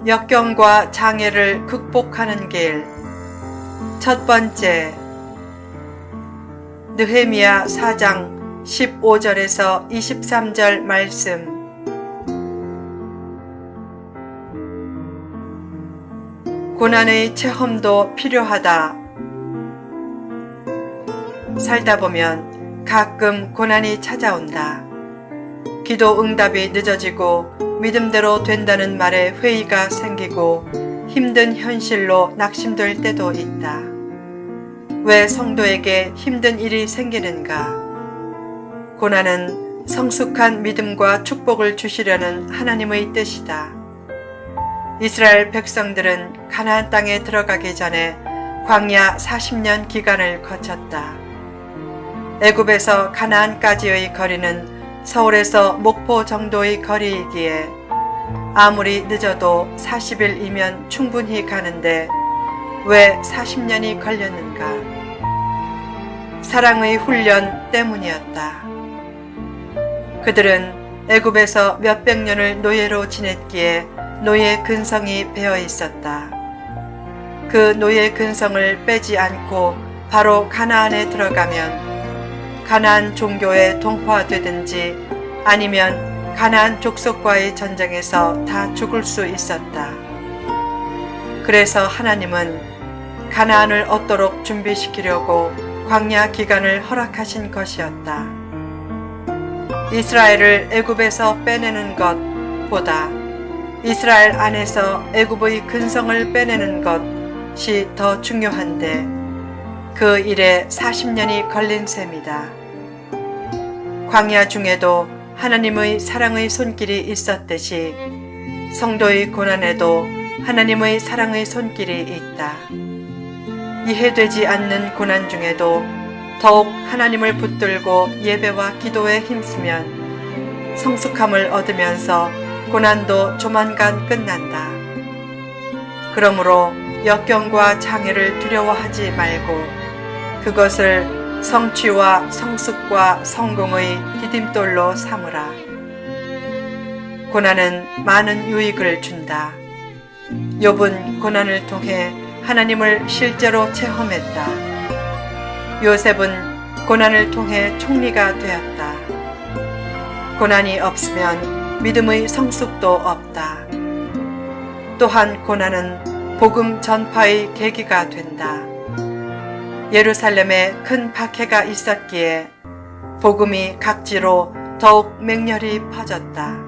역경과 장애를 극복하는 길. 첫 번째, 느헤미야 4장 15절에서 23절 말씀. 고난의 체험도 필요하다. 살다 보면 가끔 고난이 찾아온다. 기도 응답이 늦어지고 믿음대로 된다는 말에 회의가 생기고 힘든 현실로 낙심될 때도 있다. 왜 성도에게 힘든 일이 생기는가? 고난은 성숙한 믿음과 축복을 주시려는 하나님의 뜻이다. 이스라엘 백성들은 가나안 땅에 들어가기 전에 광야 40년 기간을 거쳤다. 애굽에서 가나안까지의 거리는 서울에서 목포 정도의 거리이기에 아무리 늦어도 40일이면 충분히 가는데 왜 40년이 걸렸는가? 사랑의 훈련 때문이었다. 그들은 애굽에서 몇백 년을 노예로 지냈기에 노예 근성이 배어 있었다. 그 노예 근성을 빼지 않고 바로 가나안에 들어가면 가나안 종교에 동화되든지 아니면 가나안 족속과의 전쟁에서 다 죽을 수 있었다. 그래서 하나님은 가나안을 얻도록 준비시키려고 광야 기간을 허락하신 것이었다. 이스라엘을 애굽에서 빼내는 것보다 이스라엘 안에서 애굽의 근성을 빼내는 것이 더 중요한데 그 일에 40년이 걸린 셈이다. 광야 중에도 하나님의 사랑의 손길이 있었듯이 성도의 고난에도 하나님의 사랑의 손길이 있다. 이해되지 않는 고난 중에도 더욱 하나님을 붙들고 예배와 기도에 힘쓰면 성숙함을 얻으면서 고난도 조만간 끝난다. 그러므로 역경과 장애를 두려워하지 말고 그것을 성취와 성숙과 성공의 디딤돌로 삼으라. 고난은 많은 유익을 준다. 욥은 고난을 통해 하나님을 실제로 체험했다. 요셉은 고난을 통해 총리가 되었다. 고난이 없으면 믿음의 성숙도 없다. 또한 고난은 복음 전파의 계기가 된다. 예루살렘에 큰 박해가 있었기에 복음이 각지로 더욱 맹렬히 퍼졌다.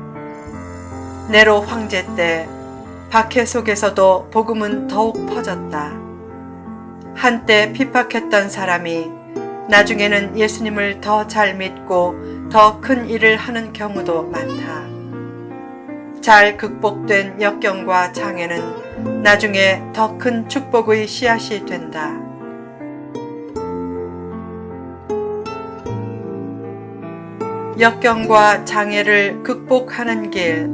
네로 황제 때 박해 속에서도 복음은 더욱 퍼졌다. 한때 핍박했던 사람이 나중에는 예수님을 더 잘 믿고 더 큰 일을 하는 경우도 많다. 잘 극복된 역경과 장애는 나중에 더 큰 축복의 씨앗이 된다. 역경과 장애를 극복하는 길.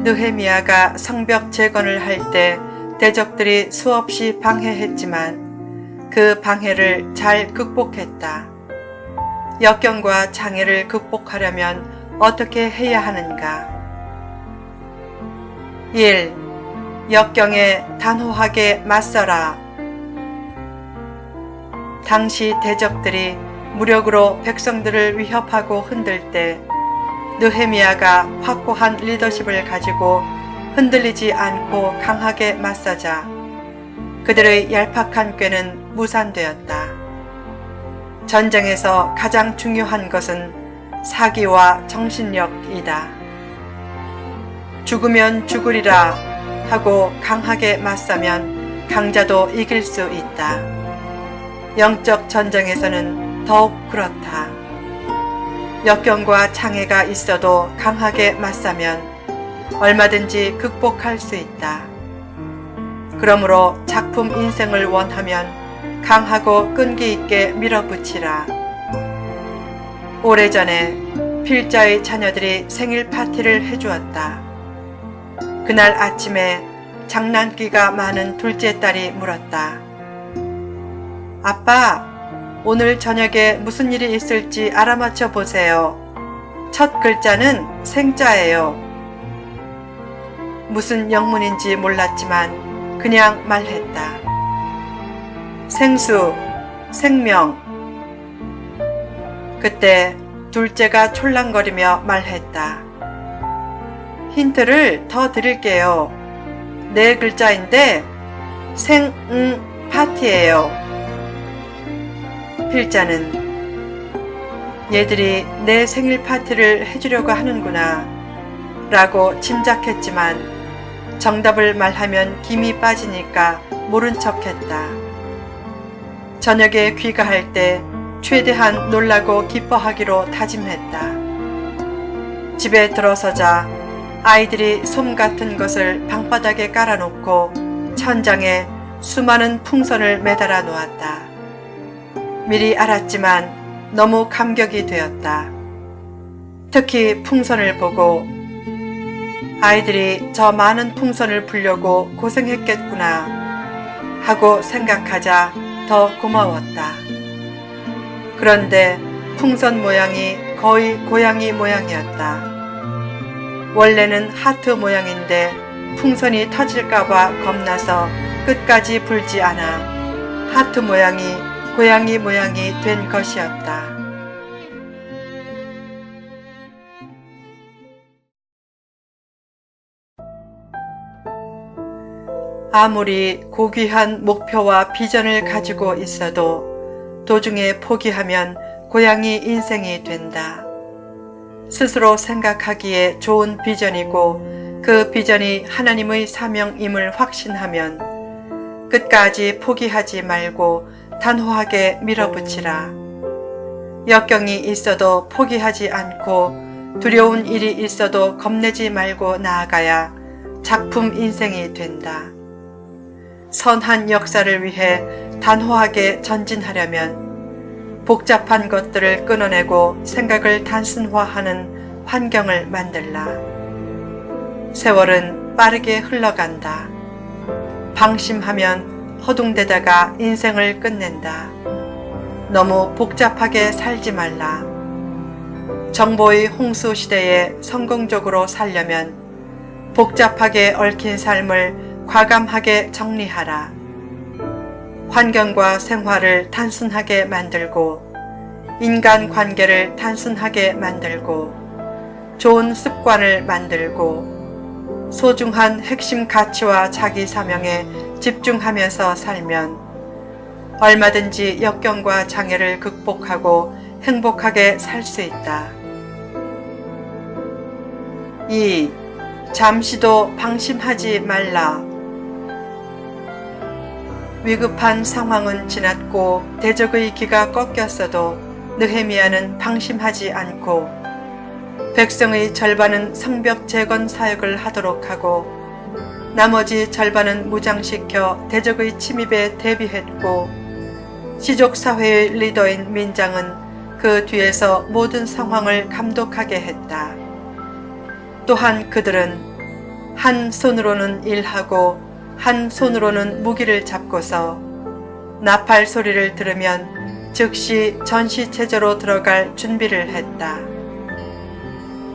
느헤미야가 성벽 재건을 할 때 대적들이 수없이 방해했지만 그 방해를 잘 극복했다. 역경과 장애를 극복하려면 어떻게 해야 하는가? 1. 역경에 단호하게 맞서라. 당시 대적들이 무력으로 백성들을 위협하고 흔들 때 느헤미야가 확고한 리더십을 가지고 흔들리지 않고 강하게 맞서자 그들의 얄팍한 꾀는 무산되었다. 전쟁에서 가장 중요한 것은 사기와 정신력이다. 죽으면 죽으리라 하고 강하게 맞서면 강자도 이길 수 있다. 영적 전쟁에서는 더욱 그렇다. 역경과 장애가 있어도 강하게 맞서면 얼마든지 극복할 수 있다. 그러므로 작품 인생을 원하면 강하고 끈기 있게 밀어붙이라. 오래전에 필자의 자녀들이 생일 파티를 해주었다. 그날 아침에 장난기가 많은 둘째 딸이 물었다. 아빠, 오늘 저녁에 무슨 일이 있을지 알아맞혀 보세요. 첫 글자는 생자예요. 무슨 영문인지 몰랐지만 그냥 말했다. 생수, 생명. 그때 둘째가 촐랑거리며 말했다. 힌트를 더 드릴게요. 4글자인데 파티예요. 필자는 얘들이 내 생일 파티를 해주려고 하는구나 라고 짐작했지만 정답을 말하면 김이 빠지니까 모른 척했다. 저녁에 귀가할 때 최대한 놀라고 기뻐하기로 다짐했다. 집에 들어서자 아이들이 솜 같은 것을 방바닥에 깔아놓고 천장에 수많은 풍선을 매달아 놓았다. 미리 알았지만 너무 감격이 되었다. 특히 풍선을 보고 아이들이 저 많은 풍선을 불려고 고생했겠구나 하고 생각하자 더 고마웠다. 그런데 풍선 모양이 거의 고양이 모양이었다. 원래는 하트 모양인데 풍선이 터질까봐 겁나서 끝까지 불지 않아 하트 모양이 고양이 모양이 된 것이었다. 아무리 고귀한 목표와 비전을 가지고 있어도 도중에 포기하면 고양이 인생이 된다. 스스로 생각하기에 좋은 비전이고 그 비전이 하나님의 사명임을 확신하면 끝까지 포기하지 말고 단호하게 밀어붙이라. 역경이 있어도 포기하지 않고 두려운 일이 있어도 겁내지 말고 나아가야 작품 인생이 된다. 선한 역사를 위해 단호하게 전진하려면 복잡한 것들을 끊어내고 생각을 단순화하는 환경을 만들라. 세월은 빠르게 흘러간다. 방심하면 허둥대다가 인생을 끝낸다. 너무 복잡하게 살지 말라. 정보의 홍수 시대에 성공적으로 살려면 복잡하게 얽힌 삶을 과감하게 정리하라. 환경과 생활을 단순하게 만들고 인간 관계를 단순하게 만들고 좋은 습관을 만들고 소중한 핵심 가치와 자기 사명에 집중하면서 살면 얼마든지 역경과 장애를 극복하고 행복하게 살 수 있다. 2. 잠시도 방심하지 말라. 위급한 상황은 지났고 대적의 기가 꺾였어도 느헤미야는 방심하지 않고 백성의 절반은 성벽 재건 사역을 하도록 하고 나머지 절반은 무장시켜 대적의 침입에 대비했고 시족사회의 리더인 민장은 그 뒤에서 모든 상황을 감독하게 했다. 또한 그들은 한 손으로는 일하고 한 손으로는 무기를 잡고서 나팔 소리를 들으면 즉시 전시체제로 들어갈 준비를 했다.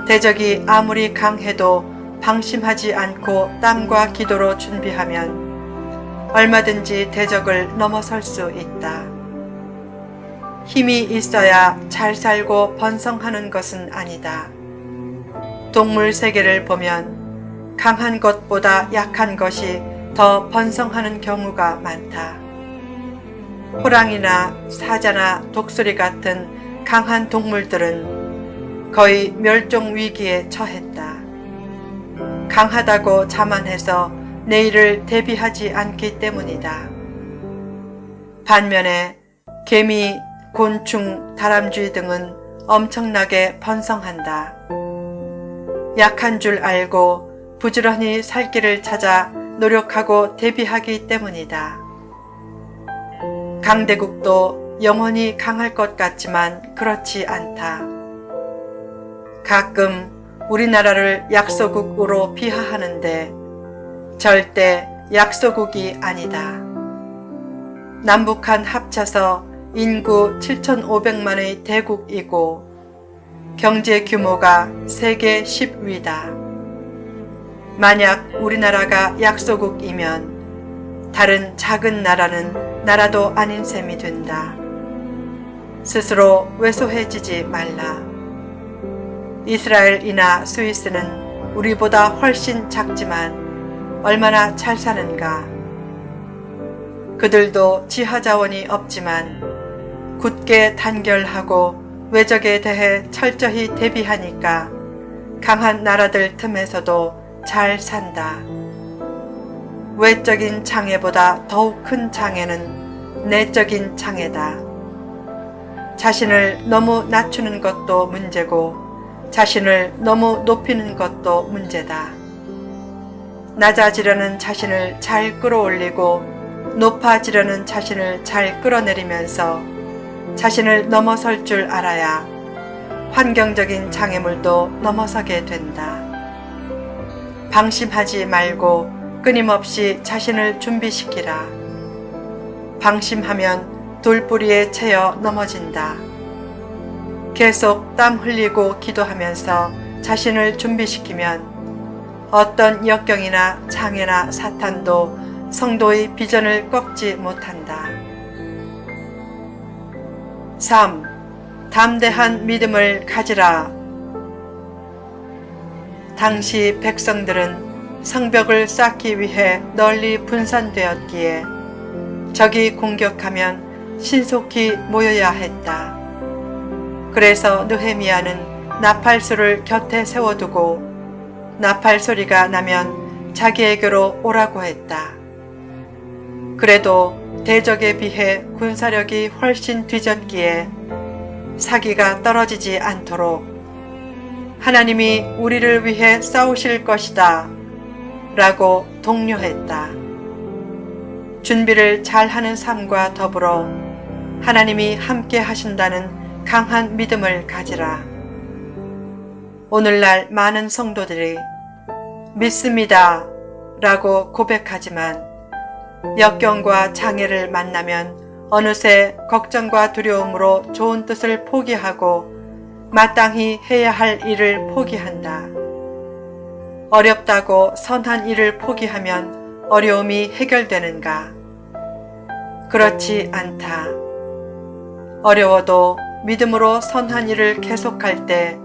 대적이 아무리 강해도 방심하지 않고 땀과 기도로 준비하면 얼마든지 대적을 넘어설 수 있다. 힘이 있어야 잘 살고 번성하는 것은 아니다. 동물 세계를 보면 강한 것보다 약한 것이 더 번성하는 경우가 많다. 호랑이나 사자나 독수리 같은 강한 동물들은 거의 멸종 위기에 처했다. 강하다고 자만해서 내일을 대비하지 않기 때문이다. 반면에 개미, 곤충, 다람쥐 등은 엄청나게 번성한다. 약한 줄 알고 부지런히 살 길을 찾아 노력하고 대비하기 때문이다. 강대국도 영원히 강할 것 같지만 그렇지 않다. 가끔 우리나라를 약소국으로 비하하는데 절대 약소국이 아니다. 남북한 합쳐서 인구 7,500만의 대국이고 경제 규모가 세계 10위다. 만약 우리나라가 약소국이면 다른 작은 나라는 나라도 아닌 셈이 된다. 스스로 왜소해지지 말라. 이스라엘이나 스위스는 우리보다 훨씬 작지만 얼마나 잘 사는가. 그들도 지하자원이 없지만 굳게 단결하고 외적에 대해 철저히 대비하니까 강한 나라들 틈에서도 잘 산다. 외적인 장애보다 더욱 큰 장애는 내적인 장애다. 자신을 너무 낮추는 것도 문제고 자신을 너무 높이는 것도 문제다. 낮아지려는 자신을 잘 끌어올리고 높아지려는 자신을 잘 끌어내리면서 자신을 넘어설 줄 알아야 환경적인 장애물도 넘어서게 된다. 방심하지 말고 끊임없이 자신을 준비시키라. 방심하면 돌뿌리에 채여 넘어진다. 계속 땀 흘리고 기도하면서 자신을 준비시키면 어떤 역경이나 장애나 사탄도 성도의 비전을 꺾지 못한다. 3. 담대한 믿음을 가지라. 당시 백성들은 성벽을 쌓기 위해 널리 분산되었기에 적이 공격하면 신속히 모여야 했다. 그래서 느헤미야는 나팔수를 곁에 세워두고 나팔 소리가 나면 자기에게로 오라고 했다. 그래도 대적에 비해 군사력이 훨씬 뒤졌기에 사기가 떨어지지 않도록 하나님이 우리를 위해 싸우실 것이다 라고 독려했다. 준비를 잘하는 삶과 더불어 하나님이 함께 하신다는 강한 믿음을 가지라. 오늘날 많은 성도들이 믿습니다 라고 고백하지만 역경과 장애를 만나면 어느새 걱정과 두려움으로 좋은 뜻을 포기하고 마땅히 해야 할 일을 포기한다. 어렵다고 선한 일을 포기하면 어려움이 해결되는가? 그렇지 않다. 어려워도 믿음으로 선한 일을 계속할 때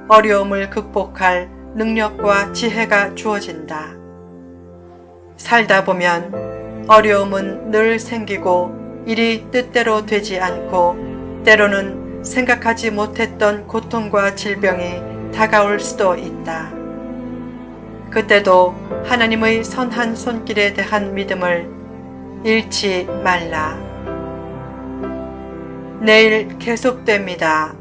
어려움을 극복할 능력과 지혜가 주어진다. 살다 보면 어려움은 늘 생기고 일이 뜻대로 되지 않고 때로는 생각하지 못했던 고통과 질병이 다가올 수도 있다. 그때도 하나님의 선한 손길에 대한 믿음을 잃지 말라. 내일 계속됩니다.